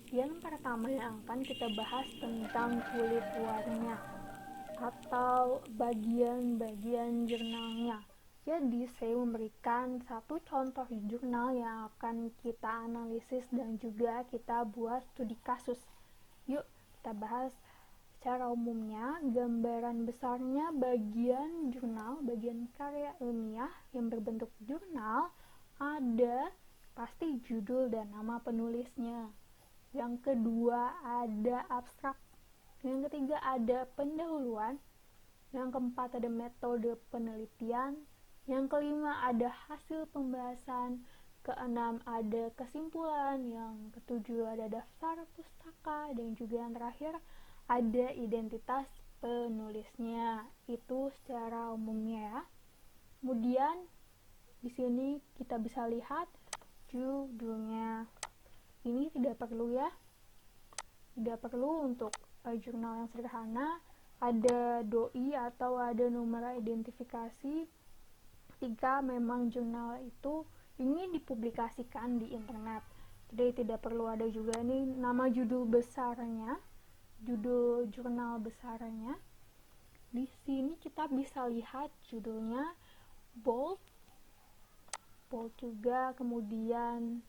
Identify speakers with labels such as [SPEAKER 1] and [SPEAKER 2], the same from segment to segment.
[SPEAKER 1] penelitian pertama yang akan kita bahas tentang kulit luarnya atau bagian-bagian jurnalnya. Jadi saya memberikan satu contoh jurnal yang akan kita analisis dan juga kita buat studi kasus. Yuk kita bahas. Secara umumnya, gambaran besarnya bagian jurnal, bagian karya ilmiah yang berbentuk jurnal ada pasti judul dan nama penulisnya. Yang kedua ada abstrak. Yang ketiga ada pendahuluan. Yang keempat ada metode penelitian. Yang kelima ada hasil pembahasan. Keenam ada kesimpulan. Yang ketujuh ada daftar pustaka. Dan juga yang terakhir ada identitas penulisnya. Itu secara umumnya ya. Kemudian di sini kita bisa lihat judulnya. Ini tidak perlu ya. Tidak perlu untuk jurnal yang sederhana. Ada doi atau ada nomor identifikasi ketika memang jurnal itu ingin dipublikasikan di internet. Jadi tidak perlu ada juga ini nama judul besarnya, judul jurnal besarnya. Di sini kita bisa lihat judulnya bold juga, kemudian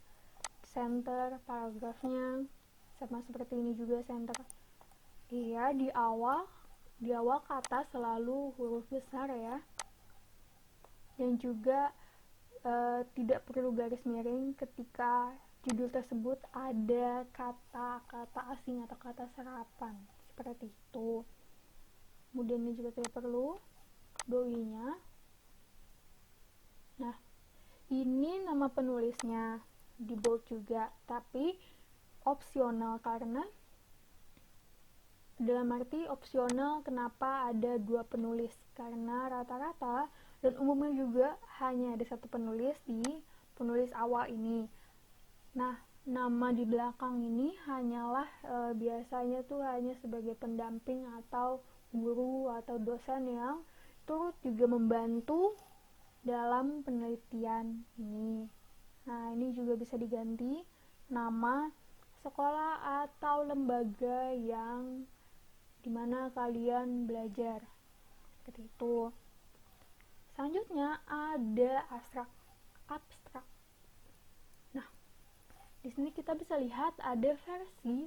[SPEAKER 1] center paragrafnya sama seperti ini juga center. Iya, di awal kata selalu huruf besar ya. Dan juga tidak perlu garis miring ketika judul tersebut ada kata-kata asing atau kata serapan seperti itu. Kemudian ini juga tidak perlu doi-nya. Nah, ini nama penulisnya di bold juga, tapi opsional karena dalam arti opsional kenapa ada dua penulis, karena rata-rata dan umumnya juga hanya ada satu penulis di penulis awal ini. Nah, nama di belakang ini hanyalah biasanya tuh hanya sebagai pendamping atau guru atau dosen yang turut juga membantu dalam penelitian ini. Nah, ini juga bisa diganti nama sekolah atau lembaga yang dimana kalian belajar seperti itu. Selanjutnya ada abstrak. Nah, di sini kita bisa lihat ada versi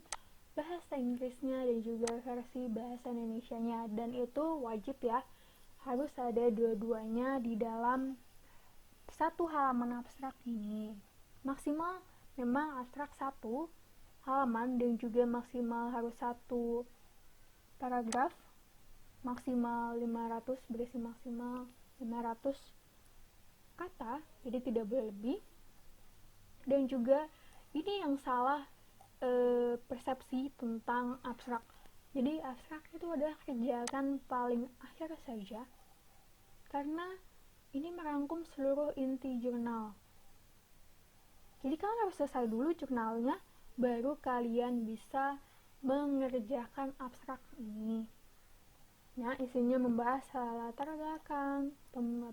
[SPEAKER 1] bahasa Inggrisnya dan juga versi bahasa Indonesianya, dan itu wajib ya, harus ada dua-duanya di dalam satu halaman abstrak ini. Maksimal memang abstrak satu halaman dan juga maksimal harus satu paragraf, maksimal 500, berisi maksimal 500 kata, jadi tidak boleh lebih. Dan juga ini yang salah persepsi tentang abstrak. Jadi abstrak itu adalah kerjaan paling akhir saja, karena ini merangkum seluruh inti jurnal. Jadi kalian harus selesai dulu jurnalnya, baru kalian bisa mengerjakan abstrak ini. Nah, isinya membahas latar belakang,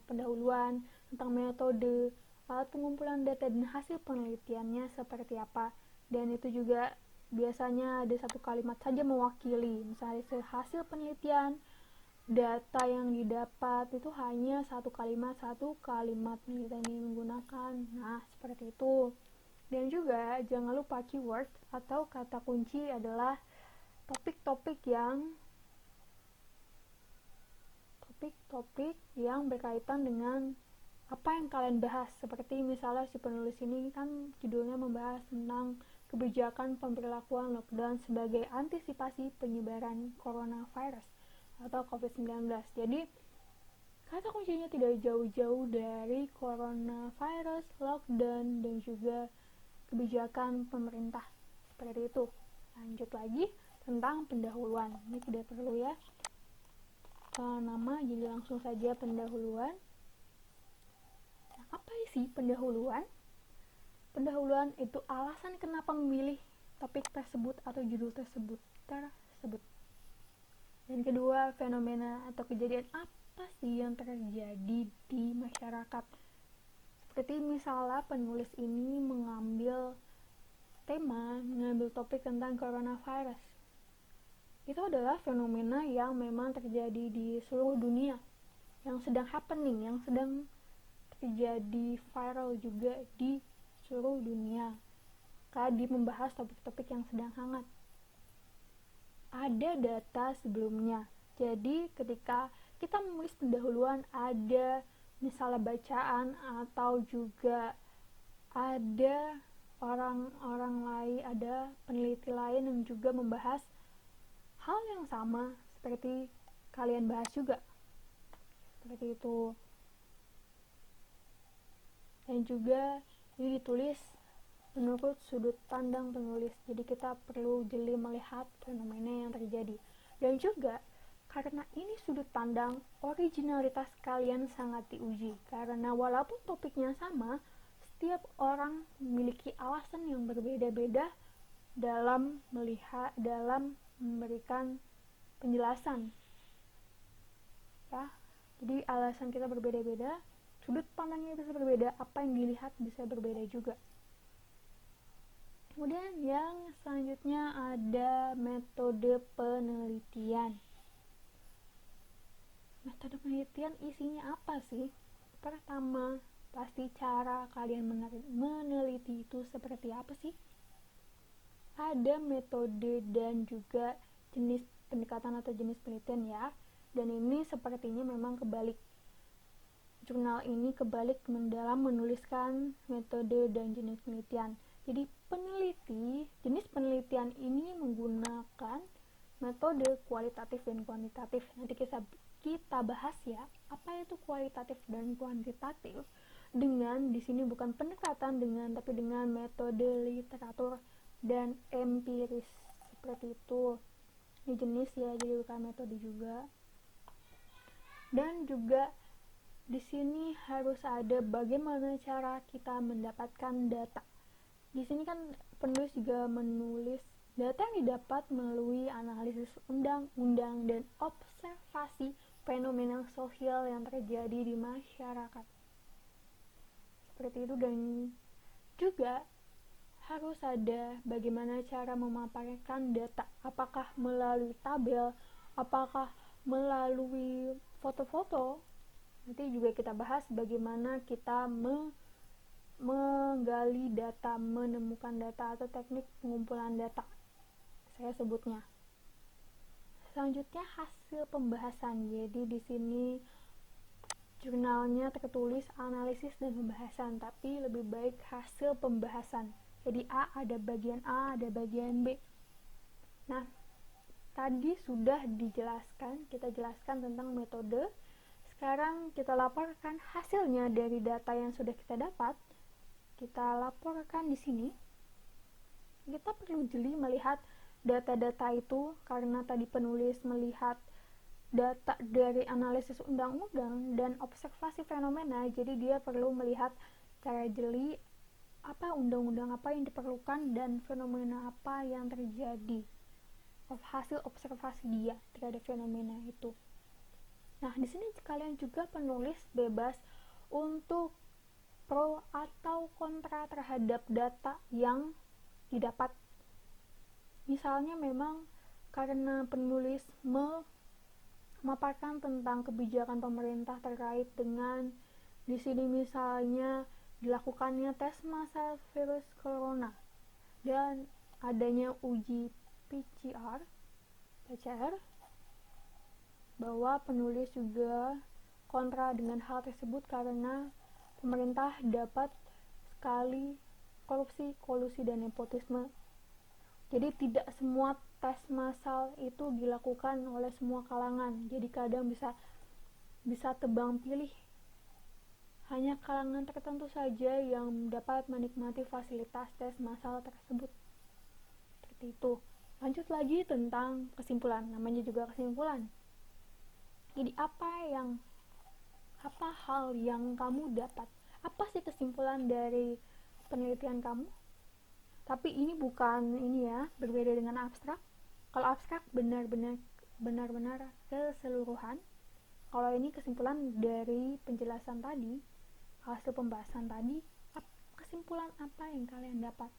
[SPEAKER 1] pendahuluan, tentang metode, alat pengumpulan data dan hasil penelitiannya seperti apa. Dan itu juga biasanya ada satu kalimat saja mewakili. Misalnya hasil penelitian, data yang didapat itu hanya satu kalimat kita ini menggunakan. Nah, seperti itu. Dan juga jangan lupa keyword atau kata kunci adalah topik-topik yang berkaitan dengan apa yang kalian bahas. Seperti misalnya si penulis ini kan judulnya membahas tentang kebijakan pemberlakuan lockdown sebagai antisipasi penyebaran coronavirus atau COVID-19. Jadi kata kuncinya tidak jauh-jauh dari coronavirus, lockdown, dan juga kebijakan pemerintah seperti itu. Lanjut lagi tentang pendahuluan. Ini tidak perlu ya nama, jadi langsung saja pendahuluan. Nah, apa sih pendahuluan? Pendahuluan itu alasan kenapa memilih topik tersebut atau judul tersebut. Dan kedua, fenomena atau kejadian apa sih yang terjadi di masyarakat. Seperti misalnya penulis ini mengambil tema mengambil topik tentang coronavirus. Itu adalah fenomena yang memang terjadi di seluruh dunia, yang sedang happening, yang sedang terjadi viral juga di seluruh dunia. Tadi membahas topik-topik yang sedang hangat. Ada data sebelumnya. Jadi ketika kita menulis pendahuluan, ada misalnya bacaan atau juga ada orang-orang lain, ada peneliti lain yang juga membahas hal yang sama seperti kalian bahas juga, seperti itu. Dan juga ini ditulis menurut sudut pandang penulis, jadi kita perlu jeli melihat fenomena yang terjadi. Dan juga karena ini sudut pandang, originalitas kalian sangat diuji, karena walaupun topiknya sama, setiap orang memiliki alasan yang berbeda-beda dalam memberikan penjelasan. Ya, jadi alasan kita berbeda-beda, sudut pandangnya bisa berbeda, apa yang dilihat bisa berbeda juga. Kemudian yang selanjutnya ada metode penelitian. Metode penelitian isinya apa sih? Pertama, pasti cara kalian meneliti itu seperti apa sih? Ada metode dan juga jenis pendekatan atau jenis penelitian ya. Dan ini sepertinya memang kebalik. Jurnal ini kebalik dalam menuliskan metode dan jenis penelitian. Jadi jenis penelitian ini menggunakan metode kualitatif dan kuantitatif. Nanti kita bahas ya, apa itu kualitatif dan kuantitatif. Dengan di sini bukan pendekatan tapi dengan metode literatur dan empiris seperti itu. Ini jenis ya, jadi bukan metode juga. Dan juga di sini harus ada bagaimana cara kita mendapatkan data. Di sini kan penulis juga menulis data yang didapat melalui analisis undang-undang dan observasi fenomena sosial yang terjadi di masyarakat. Seperti itu. Dan juga harus ada bagaimana cara memaparkan data, apakah melalui tabel, apakah melalui foto-foto. Nanti juga kita bahas bagaimana kita menggali data, menemukan data atau teknik pengumpulan data, saya sebutnya. Selanjutnya hasil pembahasan. Jadi di sini jurnalnya tertulis analisis dan pembahasan, tapi lebih baik hasil pembahasan. Jadi ada bagian A, ada bagian B. Nah, tadi sudah kita jelaskan tentang metode. Sekarang kita laporkan hasilnya dari data yang sudah kita dapat. Kita laporkan di sini. Kita perlu jeli melihat data-data itu, karena tadi penulis melihat data dari analisis undang-undang dan observasi fenomena, jadi dia perlu melihat secara jeli apa undang-undang apa yang diperlukan dan fenomena apa yang terjadi, hasil observasi dia terhadap fenomena itu. Nah, di sini kalian juga penulis bebas untuk pro atau kontra terhadap data yang didapat. Misalnya memang karena penulis memaparkan tentang kebijakan pemerintah terkait dengan di sini misalnya dilakukannya tes massal virus corona dan adanya uji PCR, bahwa penulis juga kontra dengan hal tersebut karena pemerintah dapat sekali korupsi, kolusi, dan nepotisme. Jadi tidak semua tes massal itu dilakukan oleh semua kalangan. Jadi kadang bisa tebang pilih. Hanya kalangan tertentu saja yang dapat menikmati fasilitas tes massal tersebut. Seperti itu. Lanjut lagi tentang kesimpulan. Namanya juga kesimpulan. Jadi apa hal yang kamu dapat? Apa sih kesimpulan dari penelitian kamu? Tapi ini bukan berbeda dengan abstrak. Kalau abstrak benar-benar keseluruhan. Kalau ini kesimpulan dari penjelasan tadi, hasil pembahasan tadi, kesimpulan apa yang kalian dapat?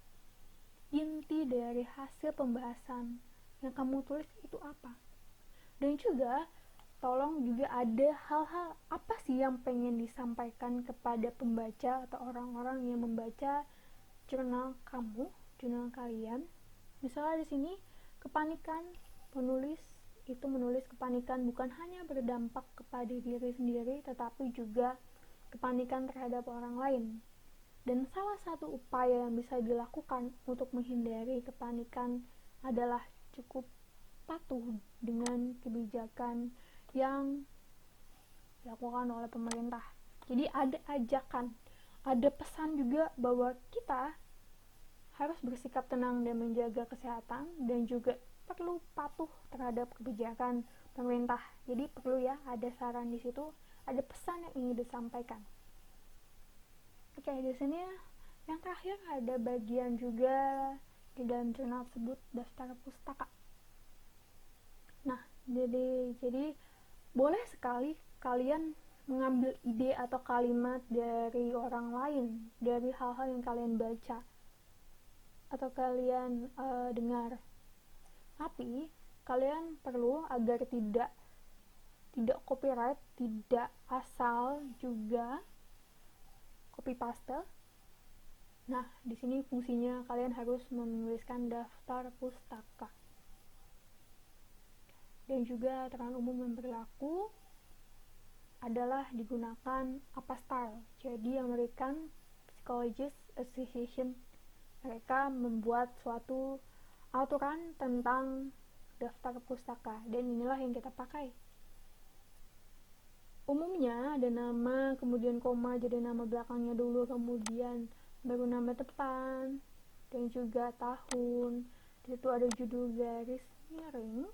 [SPEAKER 1] inti dari hasil pembahasan yang kamu tulis itu apa. Dan juga tolong juga ada hal-hal apa sih yang pengen disampaikan kepada pembaca atau orang-orang yang membaca jurnal kamu, jurnal kalian. Misalnya di sini kepanikan, penulis itu menulis kepanikan bukan hanya berdampak kepada diri sendiri tetapi juga kepanikan terhadap orang lain. Dan salah satu upaya yang bisa dilakukan untuk menghindari kepanikan adalah cukup patuh dengan kebijakan yang dilakukan oleh pemerintah. Jadi ada ajakan, ada pesan juga bahwa kita harus bersikap tenang dan menjaga kesehatan dan juga perlu patuh terhadap kebijakan pemerintah. Jadi perlu ya ada saran di situ, ada pesan yang ingin disampaikan. Oke, di sini yang terakhir ada bagian juga di dalam jurnal tersebut daftar pustaka. Nah, jadi boleh sekali kalian mengambil ide atau kalimat dari orang lain, dari hal-hal yang kalian baca atau kalian dengar. Tapi kalian perlu agar tidak copyright, tidak asal juga copy paste. Nah, di sini fungsinya kalian harus menuliskan daftar pustaka. Dan juga aturan umum yang berlaku adalah digunakan APA style. Jadi American Psychologist Association mereka membuat suatu aturan tentang daftar pustaka dan inilah yang kita pakai. Umumnya ada nama, kemudian koma, jadi nama belakangnya dulu, kemudian baru nama depan, dan juga tahun. Di situ ada judul garis miring,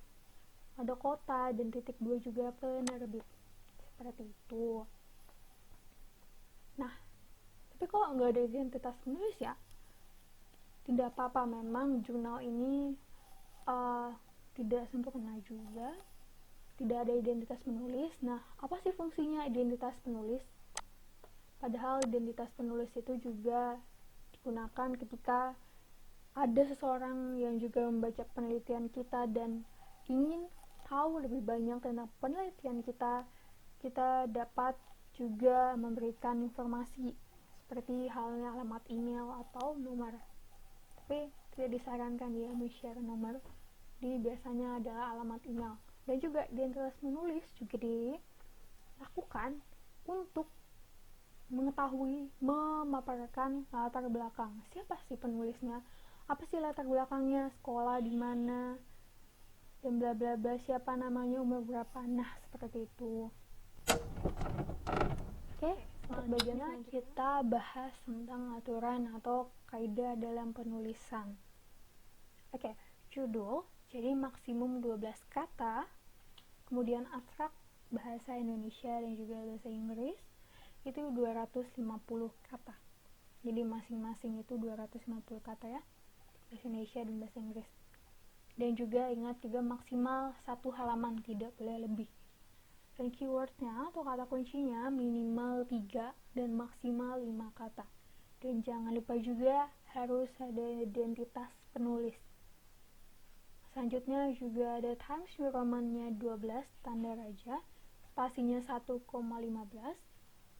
[SPEAKER 1] ada kota, dan titik 2 juga penerbit. Seperti itu. Nah, tapi kok nggak ada identitas penulis ya? Tidak apa-apa, memang jurnal ini tidak sempurna juga. Tidak ada identitas penulis. Nah, apa sih fungsinya identitas penulis? Padahal identitas penulis itu juga digunakan ketika ada seseorang yang juga membaca penelitian kita dan ingin tahu lebih banyak tentang penelitian kita, kita dapat juga memberikan informasi seperti halnya alamat email atau nomor. Tapi tidak disarankan dia men-share nomor, jadi biasanya adalah alamat email. Dan juga identitas penulis juga dilakukan untuk mengetahui, memaparkan latar belakang. Siapa sih penulisnya? Apa sih latar belakangnya? Sekolah di mana? Dan bla bla bla, siapa namanya, umur berapa? Nah, seperti itu. Oke, untuk bagiannya kita bahas tentang aturan atau kaidah dalam penulisan. Oke, judul, jadi maksimum 12 kata. Kemudian abstrak bahasa Indonesia dan juga bahasa Inggris itu 250 kata. Jadi masing-masing itu 250 kata ya, bahasa Indonesia dan bahasa Inggris. Dan juga ingat juga maksimal 1 halaman, tidak boleh lebih. Dan keywordnya atau kata kuncinya minimal 3 dan maksimal 5 kata. Dan jangan lupa juga harus ada identitas penulis. Selanjutnya juga ada Times New Roman-nya 12, tanda raja, spasinya 1,15,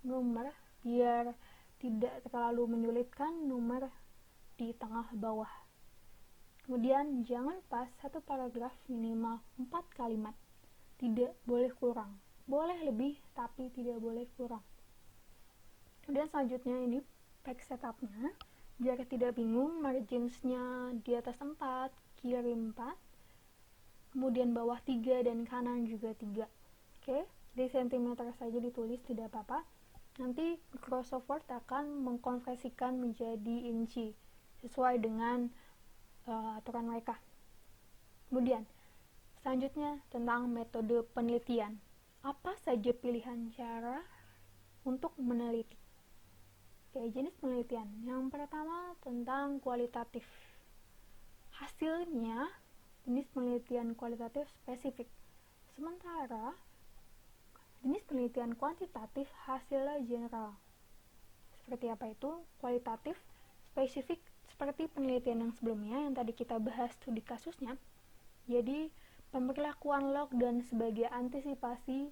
[SPEAKER 1] nomor biar tidak terlalu menyulitkan, nomor di tengah bawah. Kemudian jangan lupa satu paragraf minimal 4 kalimat, tidak boleh kurang, boleh lebih tapi tidak boleh kurang. Kemudian selanjutnya ini page setupnya, biar tidak bingung, marginsnya di atas 4, kiri 4, kemudian bawah 3 dan kanan juga 3. Oke, di sentimeter saja ditulis, tidak apa-apa. Nanti Microsoft Word akan mengkonversikan menjadi inci sesuai dengan aturan mereka. Kemudian selanjutnya tentang metode penelitian. Apa saja pilihan cara untuk meneliti? Oke, jenis penelitian. Yang pertama tentang kualitatif. Hasilnya jenis penelitian kualitatif spesifik. Sementara jenis penelitian kuantitatif hasilnya general. Seperti apa itu? Kualitatif, spesifik. seperti penelitian yang sebelumnya yang tadi kita bahas studi kasusnya. Jadi pemberlakuan lockdown sebagai antisipasi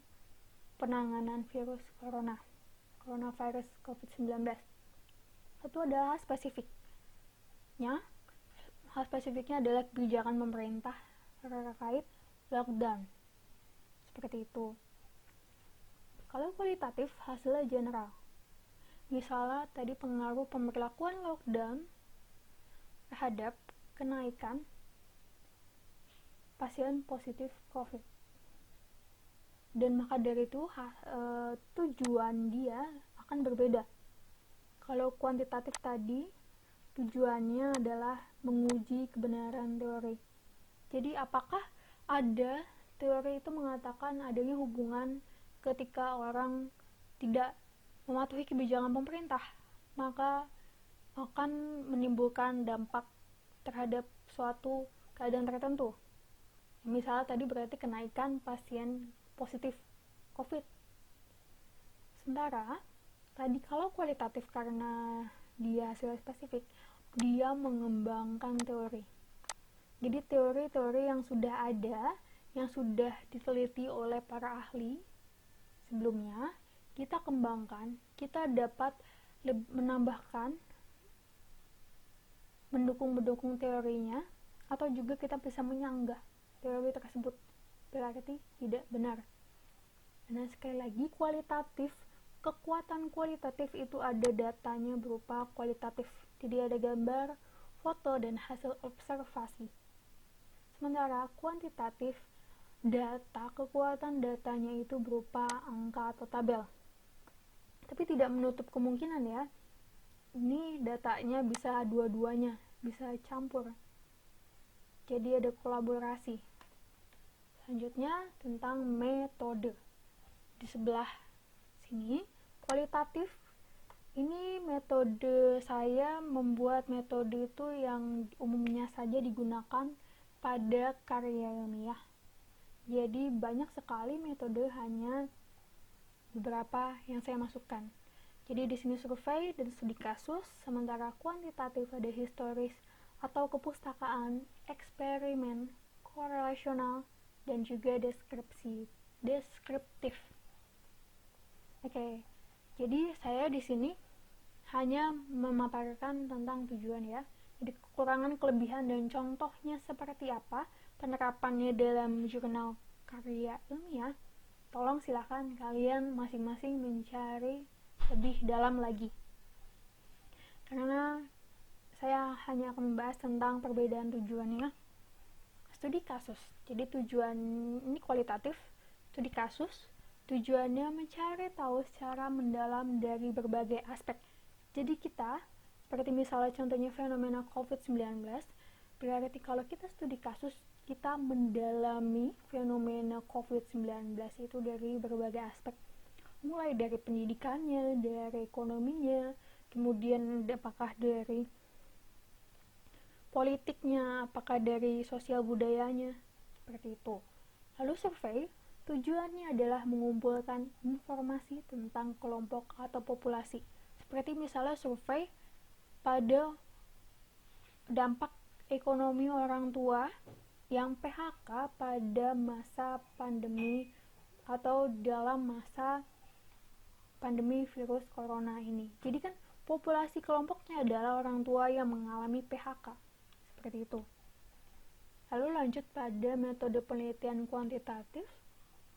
[SPEAKER 1] penanganan virus coronavirus COVID-19 itu adalah hal spesifiknya adalah kebijakan pemerintah terkait lockdown seperti itu. Kalau kualitatif hasilnya general, misalnya tadi pengaruh pemberlakuan lockdown terhadap kenaikan pasien positif COVID, dan maka dari itu tujuan dia akan berbeda. Kalau kuantitatif tadi tujuannya adalah menguji kebenaran teori. Jadi apakah ada teori itu mengatakan adanya hubungan ketika orang tidak mematuhi kebijakan pemerintah, maka akan menimbulkan dampak terhadap suatu keadaan tertentu. Misalnya tadi berarti kenaikan pasien positif COVID. Sementara tadi kalau kualitatif karena dia hasil spesifik, dia mengembangkan teori. Jadi teori-teori yang sudah ada, yang sudah diteliti oleh para ahli sebelumnya, kita kembangkan, kita dapat menambahkan, mendukung teorinya, atau juga kita bisa menyanggah teori tersebut berarti tidak benar. Nah, sekali lagi kualitatif, kekuatan kualitatif itu ada datanya berupa kualitatif. Jadi ada gambar, foto, dan hasil observasi. Sementara kuantitatif, kekuatan datanya itu berupa angka atau tabel. Tapi tidak menutup kemungkinan ya, ini datanya bisa dua-duanya, bisa campur. Jadi ada kolaborasi. Selanjutnya tentang metode. Di sebelah sini, kualitatif, ini metode saya membuat metode itu yang umumnya saja digunakan pada karya ilmiah. Jadi banyak sekali metode, hanya beberapa yang saya masukkan. Jadi di sini survei dan studi kasus, sementara kuantitatif ada historis atau kepustakaan, eksperimen, korelasional, dan juga deskriptif. Oke. Jadi saya di sini hanya memaparkan tentang tujuan ya. Jadi kekurangan, kelebihan, dan contohnya seperti apa penerapannya dalam jurnal karya ilmiah. Tolong silakan kalian masing-masing mencari lebih dalam lagi. Karena saya hanya akan membahas tentang perbedaan tujuannya. Studi kasus. Jadi tujuan ini kualitatif. Studi kasus tujuannya mencari tahu secara mendalam dari berbagai aspek. Jadi kita, seperti misalnya contohnya fenomena COVID-19, berarti kalau kita studi kasus, kita mendalami fenomena COVID-19 itu dari berbagai aspek. Mulai dari pendidikannya, dari ekonominya, kemudian apakah dari politiknya, apakah dari sosial budayanya, seperti itu. Lalu survei, tujuannya adalah mengumpulkan informasi tentang kelompok atau populasi. Seperti misalnya survei pada dampak ekonomi orang tua yang PHK pada masa pandemi atau dalam masa pandemi virus corona ini. Jadi kan populasi kelompoknya adalah orang tua yang mengalami PHK. Seperti itu. Lalu lanjut pada metode penelitian kuantitatif,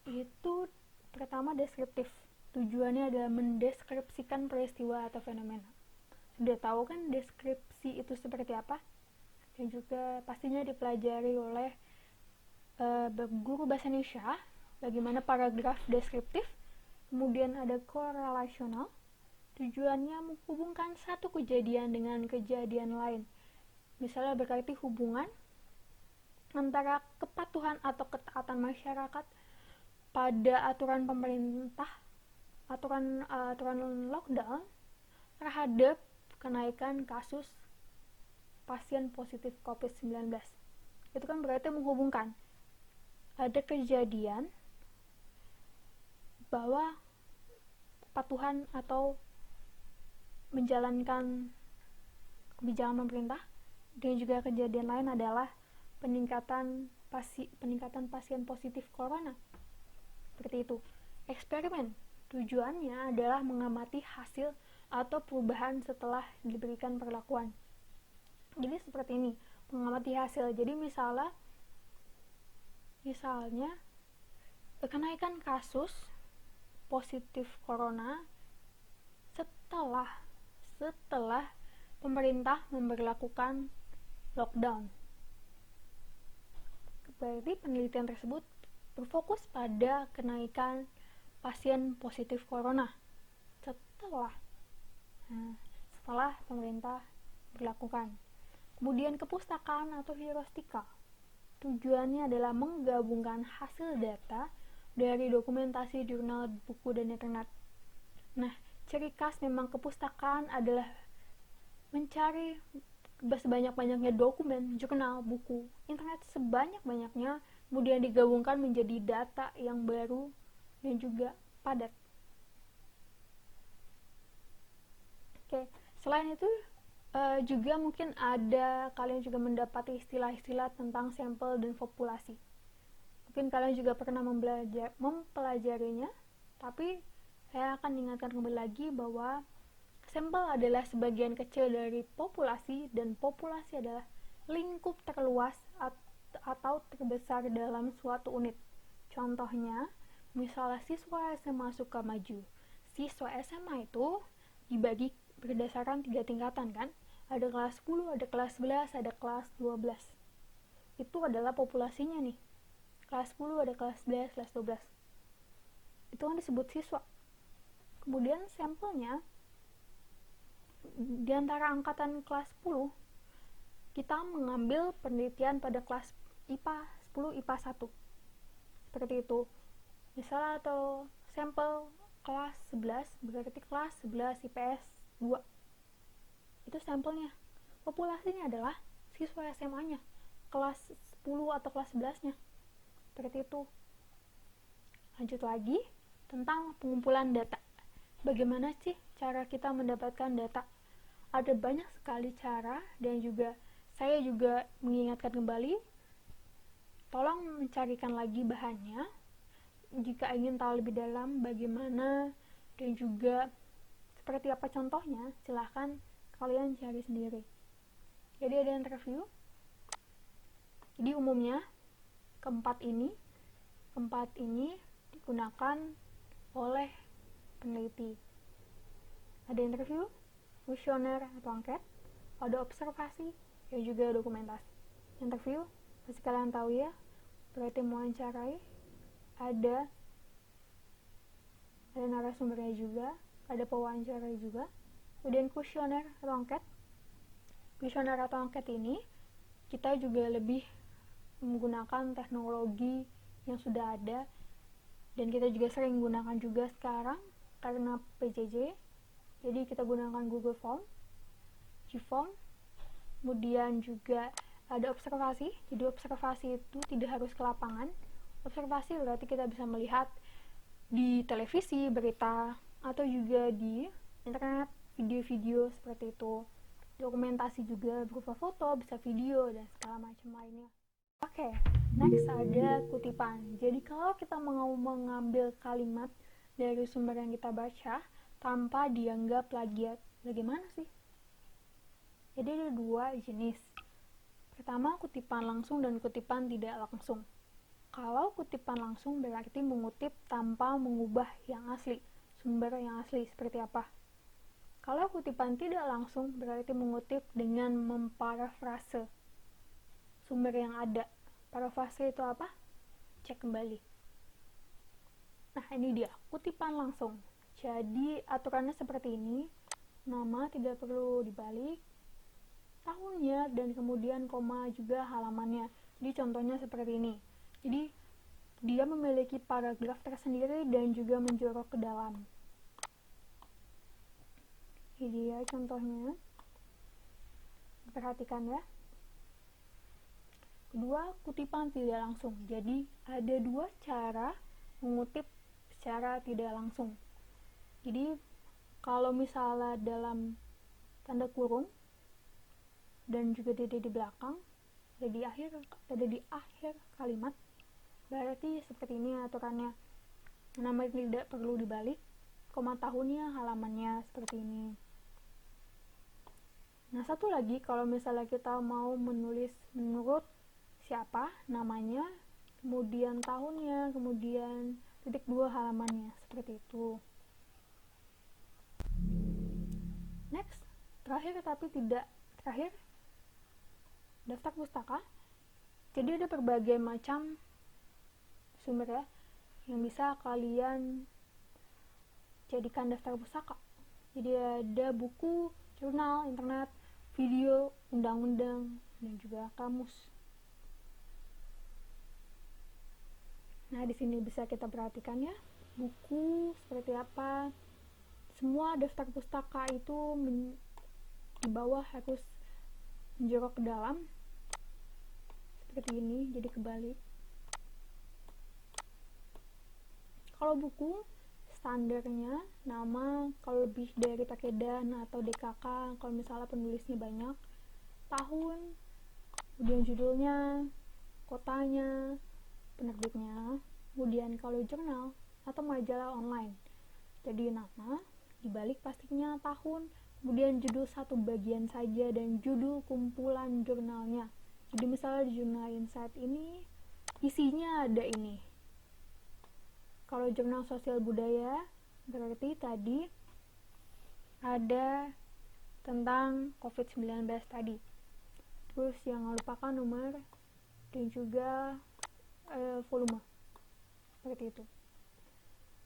[SPEAKER 1] itu pertama deskriptif. Tujuannya adalah mendeskripsikan peristiwa atau fenomena. Sudah tahu kan deskripsi itu seperti apa? Dan juga pastinya dipelajari oleh guru bahasa Indonesia, bagaimana paragraf deskriptif. Kemudian ada korelasional. Tujuannya menghubungkan satu kejadian dengan kejadian lain. Misalnya berarti hubungan antara kepatuhan atau ketaatan masyarakat pada aturan pemerintah, aturan lockdown terhadap kenaikan kasus pasien positif COVID-19. Itu kan berarti menghubungkan ada kejadian bahwa kepatuhan atau menjalankan kebijakan pemerintah. Dan juga kejadian lain adalah peningkatan pasien positif corona. Seperti itu. Eksperimen tujuannya adalah mengamati hasil atau perubahan setelah diberikan perlakuan. Jadi seperti ini, mengamati hasil. Jadi misalnya kenaikan kasus positif corona setelah pemerintah memberlakukan lockdown. Berarti penelitian tersebut berfokus pada kenaikan pasien positif corona setelah pemerintah berlakukan. Kemudian kepustakaan atau heuristika. Tujuannya adalah menggabungkan hasil data dari dokumentasi jurnal, buku, dan internet. Nah, ciri khas memang kepustakaan adalah mencari sebanyak-banyaknya dokumen, jurnal, buku, internet sebanyak-banyaknya, kemudian digabungkan menjadi data yang baru dan juga padat. Oke, selain itu juga mungkin kalian juga mendapati istilah-istilah tentang sampel dan populasi. Mungkin kalian juga pernah mempelajarinya, tapi saya akan ingatkan kembali lagi bahwa sampel adalah sebagian kecil dari populasi, dan populasi adalah lingkup terluas atau terbesar dalam suatu unit. Contohnya, misalnya siswa SMA Sukamaju. Siswa SMA itu dibagi berdasarkan 3 tingkatan kan? Ada kelas 10, ada kelas 11, ada kelas 12. Itu adalah populasinya nih. Kelas 10 ada kelas 11, kelas 12. Itu kan disebut siswa. Kemudian sampelnya di antara angkatan kelas 10 kita mengambil penelitian pada kelas IPA 10, IPA 1. Seperti itu. Misalnya atau sampel kelas 11 berarti kelas 11 IPS 2. Itu sampelnya. Populasinya adalah siswa SMA-nya, kelas 10 atau kelas 11-nya. Seperti itu. Lanjut lagi tentang pengumpulan data. Bagaimana sih cara kita mendapatkan data? Ada banyak sekali cara, dan juga saya juga mengingatkan kembali, tolong mencarikan lagi bahannya. Jika ingin tahu lebih dalam bagaimana dan juga seperti apa contohnya, silahkan kalian cari sendiri. Jadi ada interview. Jadi umumnya keempat ini digunakan oleh peneliti. Ada interview, kuesioner atau angket, ada observasi, dan juga dokumentasi. Interview, pasti kalian tahu ya, berarti mewawancarai, ada narasumbernya juga, ada pewawancara juga. Kemudian kuesioner atau angket. Kuesioner atau angket ini kita juga lebih menggunakan teknologi yang sudah ada, dan kita juga sering gunakan juga sekarang karena PJJ. Jadi kita gunakan Google Form, Gform. Kemudian juga ada observasi. Jadi observasi itu tidak harus ke lapangan. Observasi berarti kita bisa melihat di televisi, berita, atau juga di internet, video-video seperti itu. Dokumentasi juga berupa foto, bisa video, dan segala macam lainnya. Oke, next ada kutipan. Jadi kalau kita mau mengambil kalimat dari sumber yang kita baca tanpa dianggap plagiat, bagaimana sih? Jadi ada 2 jenis. Pertama, kutipan langsung dan kutipan tidak langsung. Kalau kutipan langsung berarti mengutip tanpa mengubah yang asli, sumber yang asli seperti apa. Kalau kutipan tidak langsung berarti mengutip dengan memparafrase sumber yang ada. Parafrase itu apa? Cek kembali. Nah, ini dia, kutipan langsung. Jadi, aturannya seperti ini. Nama tidak perlu dibalik, tahunnya, dan kemudian koma juga halamannya. Jadi, contohnya seperti ini. Jadi, dia memiliki paragraf tersendiri dan juga menjorok ke dalam. Ini dia contohnya. Perhatikan ya. Kedua, kutipan tidak langsung. Jadi, ada 2 cara mengutip secara tidak langsung. Jadi, kalau misalnya dalam tanda kurung, dan juga titik di belakang, ada di akhir kalimat, berarti seperti ini aturannya. Nama tidak perlu dibalik, koma tahunnya, halamannya seperti ini. Nah, satu lagi, kalau misalnya kita mau menulis menurut siapa, namanya, kemudian tahunnya, kemudian titik 2 halamannya, seperti itu. Next, terakhir tapi tidak terakhir, daftar pustaka. Jadi ada berbagai macam sumber ya yang bisa kalian jadikan daftar pustaka. Jadi ada buku, jurnal, internet, video, undang-undang, dan juga kamus. Nah, di sini bisa kita perhatikan ya, buku seperti apa. Semua daftar pustaka itu di bawah harus menjorok ke dalam seperti ini, jadi kebalik. Kalau buku standarnya nama, kalau lebih dari pakai dan atau DKK, kalau misalnya penulisnya banyak, tahun, kemudian judulnya, kotanya, penerbitnya. Kemudian kalau jurnal atau majalah online, jadi nama, dibalik pastinya tahun, kemudian judul satu bagian saja dan judul kumpulan jurnalnya. Jadi misalnya di Jurnal Insight ini isinya ada ini. Kalau jurnal sosial budaya berarti tadi ada tentang COVID-19 tadi. Terus yang lupakan nomor dan juga volume. Seperti itu.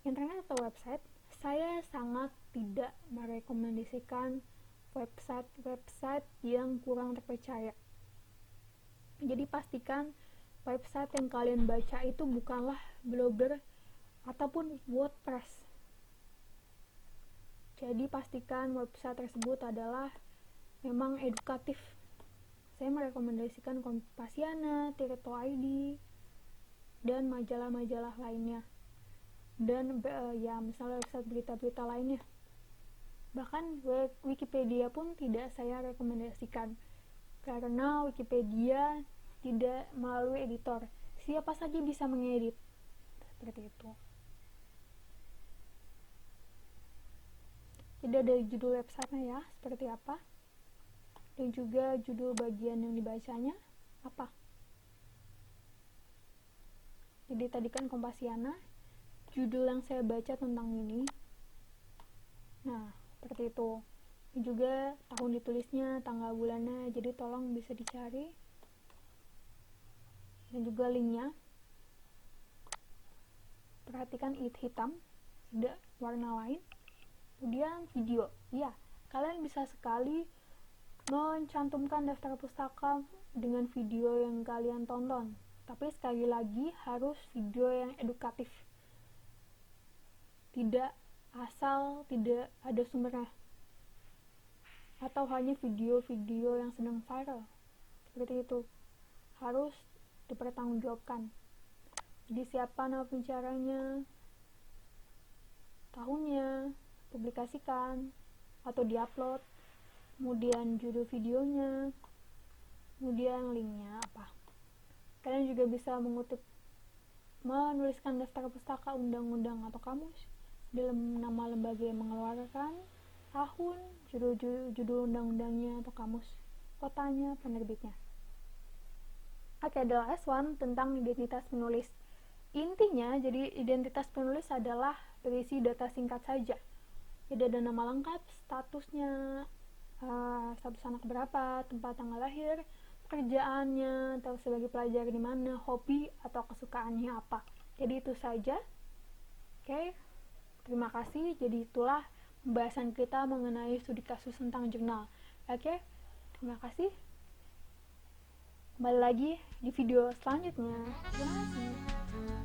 [SPEAKER 1] Internet atau website, saya sangat tidak merekomendasikan website yang kurang terpercaya. Jadi pastikan website yang kalian baca itu bukanlah Blogger ataupun WordPress. Jadi pastikan website tersebut adalah memang edukatif. Saya merekomendasikan Kompasiana, Tirto.id, dan majalah-majalah lainnya. Dan ya misalnya website berita-berita lainnya. Bahkan Wikipedia pun tidak saya rekomendasikan. Karena Wikipedia tidak melalui editor. Siapa saja bisa mengedit. Seperti itu. Jadi ada judul websitenya ya, seperti apa. Dan juga judul bagian yang dibacanya apa. Jadi tadi kan Kompasiana, judul yang saya baca tentang ini. Nah, seperti itu. Juga tahun ditulisnya, tanggal bulannya, jadi tolong bisa dicari. Dan juga linknya. Perhatikan hitam, tidak warna lain. Kemudian video. Ya, kalian bisa sekali mencantumkan daftar pustaka dengan video yang kalian tonton. Tapi sekali lagi harus video yang edukatif. Tidak asal tidak ada sumbernya. Atau hanya video-video yang sedang viral. Seperti itu. Harus dipertanggungjawabkan. Jadi siapa nama pembicaranya, tahunnya, publikasikan atau diupload, kemudian judul videonya, kemudian linknya apa. Kalian juga bisa menuliskan daftar pustaka, undang-undang atau kamus dalam nama lembaga yang mengeluarkan, tahun, judul undang-undangnya atau kamus, kotanya, penerbitnya. Oke, the last one tentang identitas penulis. Intinya, jadi identitas penulis adalah berisi data singkat saja. Jadi ada nama lengkap, statusnya, status anak berapa, tempat tanggal lahir, pekerjaannya, atau sebagai pelajar di mana, hobi atau kesukaannya apa. Jadi itu saja. Oke, terima kasih. Jadi itulah pembahasan kita mengenai studi kasus tentang jurnal. Oke, terima kasih. Kembali lagi di video selanjutnya. Terima kasih.